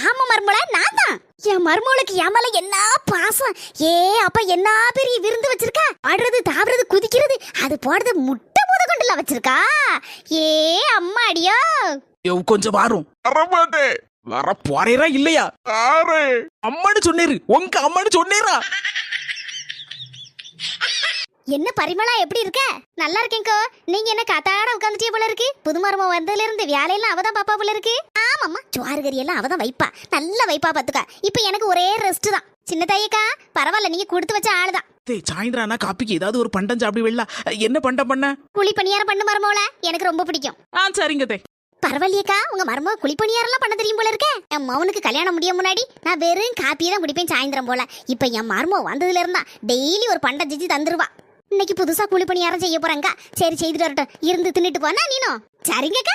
ஆமா மருமோள, நான் தான். என் மருமோளுக்கு என் மேல என்ன பாசம். ஏ அப்ப என்ன பெரிய விருந்து வச்சிருக்கா. ஆடுறது, தாவறது, குதிக்கிறது, அது போடுறது முட்டை முத கொண்டுல வச்சிருக்கா. ஏ அம்மா அடியோ. கொஞ்சம் வாரும். வரமாட்டே. வர போறேரா இல்லையா? அம்மானு சொன்னேரு. உங்க அம்மானு சொன்னேரா? என்ன பரிமளா, எப்படி இருக்க? நல்லா இருக்கேங்கோ. நீங்க என்ன காத்தாட உட்காந்துட்டே போல இருக்கு? புது மருமம் வந்ததுல இருந்து வேலையெல்லாம் அவதான் பாப்பா போல இருக்கு. ஆமாம்மா, சோறு கறி எல்லாம் அவதான் வைப்பா. நல்ல வைப்பா பாத்துக்கா. இப்ப எனக்கு ஒரே ரெஸ்ட் தான். சின்ன தாயக்கா பரவாயில்ல, நீங்க கொடுத்து வச்ச ஆளுதான். சாயந்தரானா காப்பிக்கு ஏதாவது ஒரு பண்டம் சாப்பிடி வெள்ளா. என்ன பண்டம் பண்ண? குழி பணியாரம் பண்ணு மருமோள, எனக்கு ரொம்ப பிடிக்கும். சரிங்க தே. பரவாயில்லையக்கா, உங்க மருமக குழிப்பணியாரெல்லாம் பண்ண தெரியும் போல இருக்கே. என் மவனுக்கு கல்யாணம் முடிய முன்னாடி நான் வெறும் காப்பியை தான் குடிப்பேன் சாயந்தரம் போல. இப்ப என் மருமக வந்ததுல இருந்தா டெய்லி ஒரு பண்டம் செஞ்சு தந்துருவா. இன்னைக்கு புதுசா குழிப்பணியாரம் செய்ய போறாங்க. சரி, செய்துட்டு வரட்டும். இருந்து தின்னுட்டு போனா நீனும். சரிங்கக்கா.